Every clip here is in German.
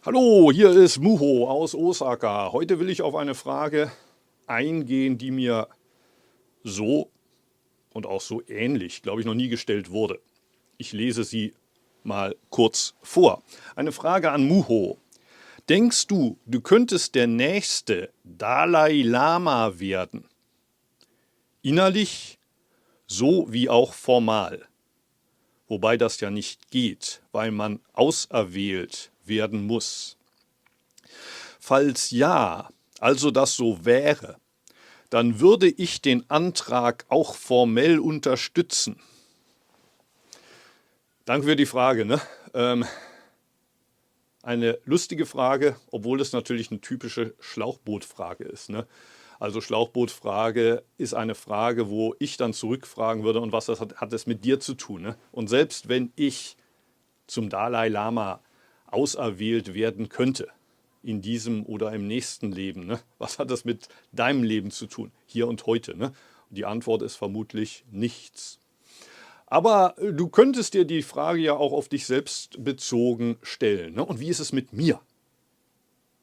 Hallo, hier ist Muho aus Osaka. Heute will ich auf eine Frage eingehen, die mir so und auch so ähnlich, glaube ich, noch nie gestellt wurde. Ich lese sie mal kurz vor. Eine Frage an Muho. Denkst du, du könntest der nächste Dalai Lama werden? Innerlich so wie auch formal. Wobei das ja nicht geht, weil man auserwählt werden muss. Falls ja, also das so wäre, dann würde ich den Antrag auch formell unterstützen. Danke für die Frage. Ne? Eine lustige Frage, obwohl es natürlich eine typische Schlauchbootfrage ist. Ne? Also Schlauchbootfrage ist eine Frage, wo ich dann zurückfragen würde, und was hat es mit dir zu tun? Ne? Und selbst wenn ich zum Dalai Lama auserwählt werden könnte, in diesem oder im nächsten Leben, ne? Was hat das mit deinem Leben zu tun, hier und heute? Ne? Die Antwort ist vermutlich nichts. Aber du könntest dir die Frage ja auch auf dich selbst bezogen stellen. Ne? Und wie ist es mit mir?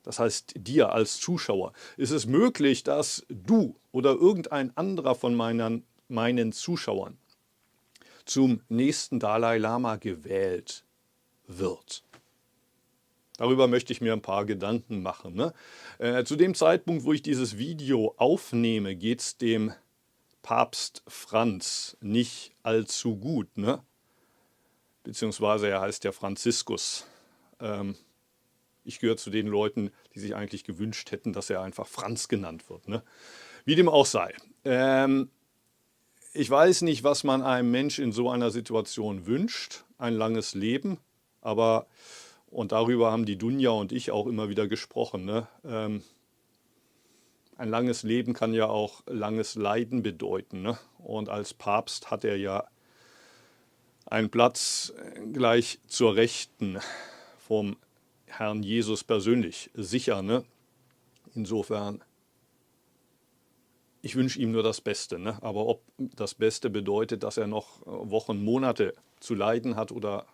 Das heißt, dir als Zuschauer. Ist es möglich, dass du oder irgendein anderer von meinen Zuschauern zum nächsten Dalai Lama gewählt wird? Darüber möchte ich mir ein paar Gedanken machen. Ne? Zu dem Zeitpunkt, wo ich dieses Video aufnehme, geht es dem Papst Franz nicht allzu gut. Ne? Beziehungsweise er heißt ja Franziskus. Ich gehöre zu den Leuten, die sich eigentlich gewünscht hätten, dass er einfach Franz genannt wird. Ne? Wie dem auch sei. Ich weiß nicht, was man einem Mensch in so einer Situation wünscht. Ein langes Leben. Aber... Und darüber haben die Dunja und ich auch immer wieder gesprochen. Ne? Ein langes Leben kann ja auch langes Leiden bedeuten. Ne? Und als Papst hat er ja einen Platz gleich zur Rechten vom Herrn Jesus persönlich sicher. Ne? Insofern, ich wünsche ihm nur das Beste. Ne? Aber ob das Beste bedeutet, dass er noch Wochen, Monate zu leiden hat oder...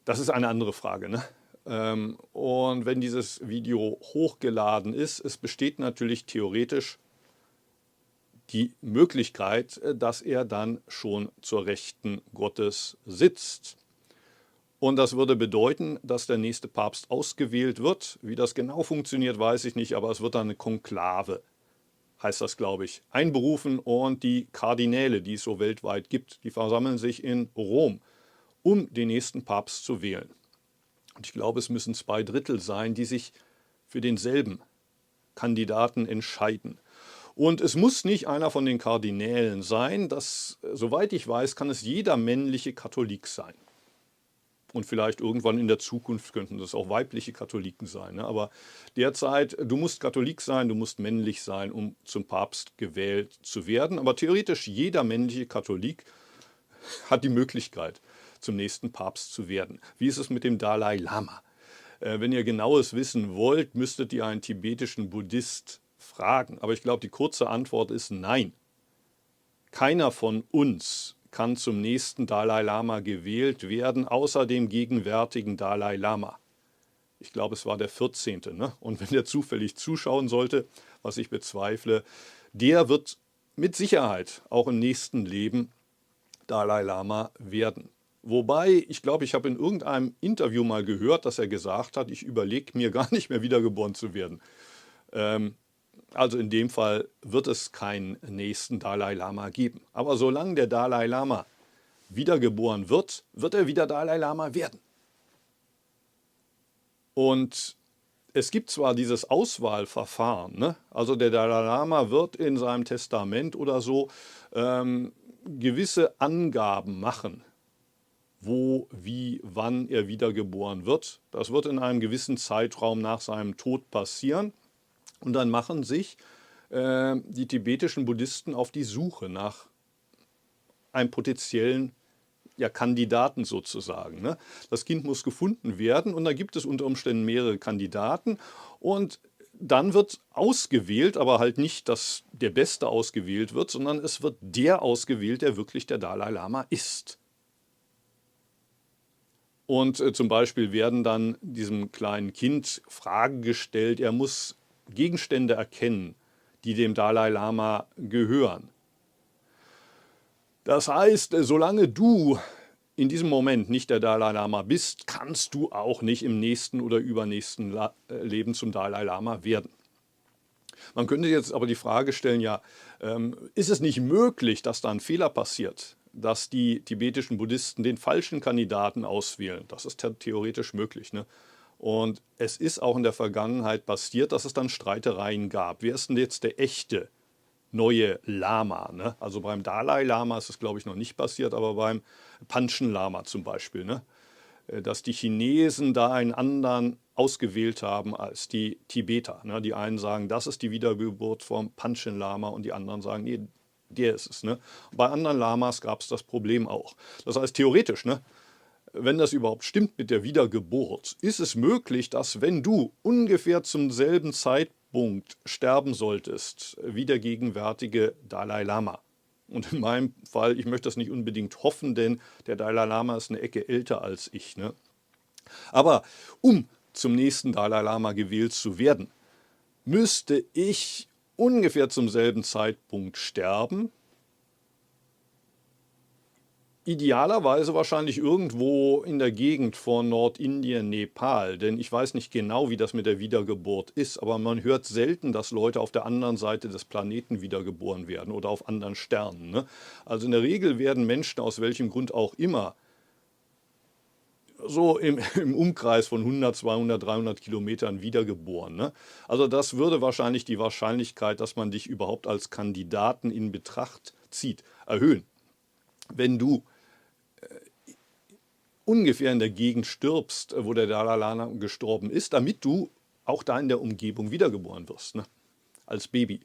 Das ist eine andere Frage. Ne? Und wenn dieses Video hochgeladen ist, es besteht natürlich theoretisch die Möglichkeit, dass er dann schon zur Rechten Gottes sitzt. Und das würde bedeuten, dass der nächste Papst ausgewählt wird. Wie das genau funktioniert, weiß ich nicht, aber es wird dann eine Konklave, heißt das, glaube ich, einberufen. Und die Kardinäle, die es so weltweit gibt, die versammeln sich in Rom, um den nächsten Papst zu wählen. Und ich glaube, es müssen 2/3 sein, die sich für denselben Kandidaten entscheiden. Und es muss nicht einer von den Kardinälen sein. Soweit ich weiß, kann es jeder männliche Katholik sein. Und vielleicht irgendwann in der Zukunft könnten das auch weibliche Katholiken sein. Ne? Aber derzeit, du musst Katholik sein, du musst männlich sein, um zum Papst gewählt zu werden. Aber theoretisch jeder männliche Katholik hat die Möglichkeit, zum nächsten Papst zu werden. Wie ist es mit dem Dalai Lama? Wenn ihr Genaues wissen wollt, müsstet ihr einen tibetischen Buddhist fragen. Aber ich glaube, die kurze Antwort ist nein. Keiner von uns kann zum nächsten Dalai Lama gewählt werden, außer dem gegenwärtigen Dalai Lama. Ich glaube, es war der 14. Ne? Und wenn der zufällig zuschauen sollte, was ich bezweifle, der wird mit Sicherheit auch im nächsten Leben Dalai Lama werden. Wobei, ich glaube, ich habe in irgendeinem Interview mal gehört, dass er gesagt hat, ich überlege mir gar nicht mehr wiedergeboren zu werden. Also in dem Fall wird es keinen nächsten Dalai Lama geben. Aber solange der Dalai Lama wiedergeboren wird, wird er wieder Dalai Lama werden. Und es gibt zwar dieses Auswahlverfahren, ne? Also der Dalai Lama wird in seinem Testament oder so gewisse Angaben machen, wo, wie, wann er wiedergeboren wird. Das wird in einem gewissen Zeitraum nach seinem Tod passieren. Und dann machen sich die tibetischen Buddhisten auf die Suche nach einem potenziellen Kandidaten sozusagen. Ne? Das Kind muss gefunden werden und da gibt es unter Umständen mehrere Kandidaten. Und dann wird ausgewählt, aber halt nicht, dass der Beste ausgewählt wird, sondern es wird der ausgewählt, der wirklich der Dalai Lama ist. Und zum Beispiel werden dann diesem kleinen Kind Fragen gestellt. Er muss Gegenstände erkennen, die dem Dalai Lama gehören. Das heißt, solange du in diesem Moment nicht der Dalai Lama bist, kannst du auch nicht im nächsten oder übernächsten Leben zum Dalai Lama werden. Man könnte jetzt aber die Frage stellen, ja, ist es nicht möglich, dass da ein Fehler passiert, dass die tibetischen Buddhisten den falschen Kandidaten auswählen? Das ist theoretisch möglich, ne? Und es ist auch in der Vergangenheit passiert, dass es dann Streitereien gab. Wer ist denn jetzt der echte neue Lama? Ne? Also beim Dalai Lama ist es, glaube ich, noch nicht passiert, aber beim Panchen Lama zum Beispiel, ne? Dass die Chinesen da einen anderen ausgewählt haben als die Tibeter. Ne? Die einen sagen, das ist die Wiedergeburt vom Panchen Lama und die anderen sagen, nee, der ist es. Ne? Bei anderen Lamas gab es das Problem auch. Das heißt, theoretisch, ne, wenn das überhaupt stimmt mit der Wiedergeburt, ist es möglich, dass wenn du ungefähr zum selben Zeitpunkt sterben solltest, wie der gegenwärtige Dalai Lama. Und in meinem Fall, ich möchte das nicht unbedingt hoffen, denn der Dalai Lama ist eine Ecke älter als ich. Ne? Aber um zum nächsten Dalai Lama gewählt zu werden, müsste ich ungefähr zum selben Zeitpunkt sterben. Idealerweise wahrscheinlich irgendwo in der Gegend von Nordindien, Nepal, denn ich weiß nicht genau, wie das mit der Wiedergeburt ist, aber man hört selten, dass Leute auf der anderen Seite des Planeten wiedergeboren werden oder auf anderen Sternen. Ne? Also in der Regel werden Menschen aus welchem Grund auch immer so im Umkreis von 100, 200, 300 Kilometern wiedergeboren. Ne? Also das würde wahrscheinlich die Wahrscheinlichkeit, dass man dich überhaupt als Kandidaten in Betracht zieht, erhöhen. Wenn du ungefähr in der Gegend stirbst, wo der Dalai Lama gestorben ist, damit du auch da in der Umgebung wiedergeboren wirst, ne? Als Baby.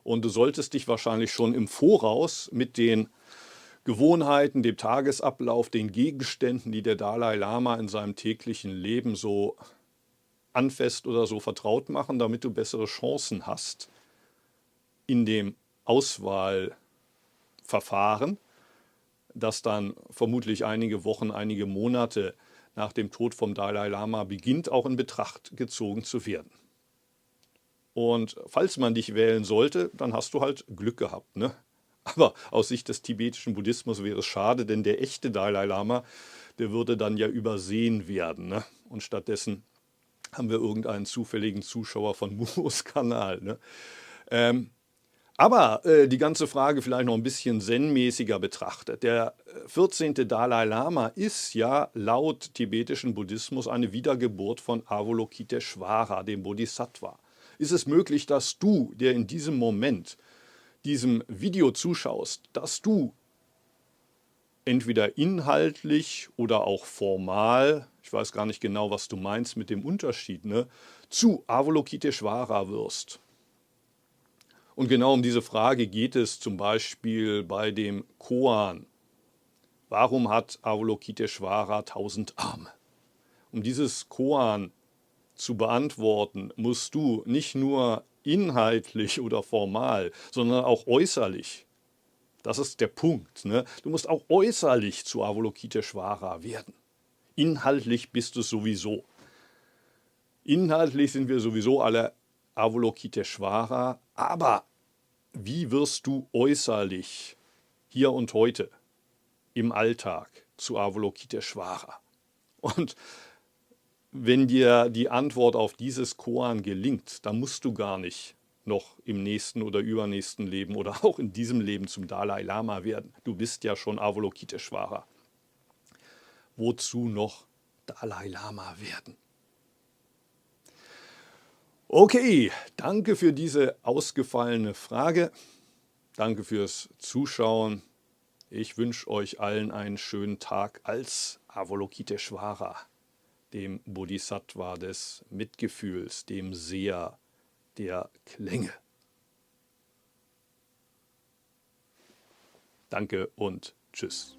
Und du solltest dich wahrscheinlich schon im Voraus mit den Gewohnheiten, dem Tagesablauf, den Gegenständen, die der Dalai Lama in seinem täglichen Leben so anfasst oder so vertraut machen, damit du bessere Chancen hast in dem Auswahlverfahren, das dann vermutlich einige Wochen, einige Monate nach dem Tod vom Dalai Lama beginnt, auch in Betracht gezogen zu werden. Und falls man dich wählen sollte, dann hast du halt Glück gehabt, ne? Aber aus Sicht des tibetischen Buddhismus wäre es schade, denn der echte Dalai Lama, der würde dann ja übersehen werden, ne? Und stattdessen haben wir irgendeinen zufälligen Zuschauer von Muros Kanal, ne? Aber die ganze Frage vielleicht noch ein bisschen zen-mäßiger betrachtet. Der 14. Dalai Lama ist ja laut tibetischen Buddhismus eine Wiedergeburt von Avalokiteshvara, dem Bodhisattva. Ist es möglich, dass du, der in diesem Moment diesem Video zuschaust, dass du entweder inhaltlich oder auch formal, ich weiß gar nicht genau, was du meinst mit dem Unterschied, ne, zu Avalokiteshvara wirst? Und genau um diese Frage geht es zum Beispiel bei dem Koan. Warum hat Avalokiteshvara 1000 Arme? Um dieses Koan zu beantworten, musst du nicht nur inhaltlich oder formal, sondern auch äußerlich. Das ist der Punkt, ne? Du musst auch äußerlich zu Avalokiteshvara werden. Inhaltlich bist du sowieso. Inhaltlich sind wir sowieso alle Avalokiteshvara, aber wie wirst du äußerlich hier und heute im Alltag zu Avalokiteshvara? Und wenn dir die Antwort auf dieses Koan gelingt, dann musst du gar nicht noch im nächsten oder übernächsten Leben oder auch in diesem Leben zum Dalai Lama werden. Du bist ja schon Avalokiteshvara. Wozu noch Dalai Lama werden? Okay, danke für diese ausgefallene Frage. Danke fürs Zuschauen. Ich wünsche euch allen einen schönen Tag als Avalokiteshvara, dem Bodhisattva des Mitgefühls, dem Seher der Klänge. Danke und tschüss.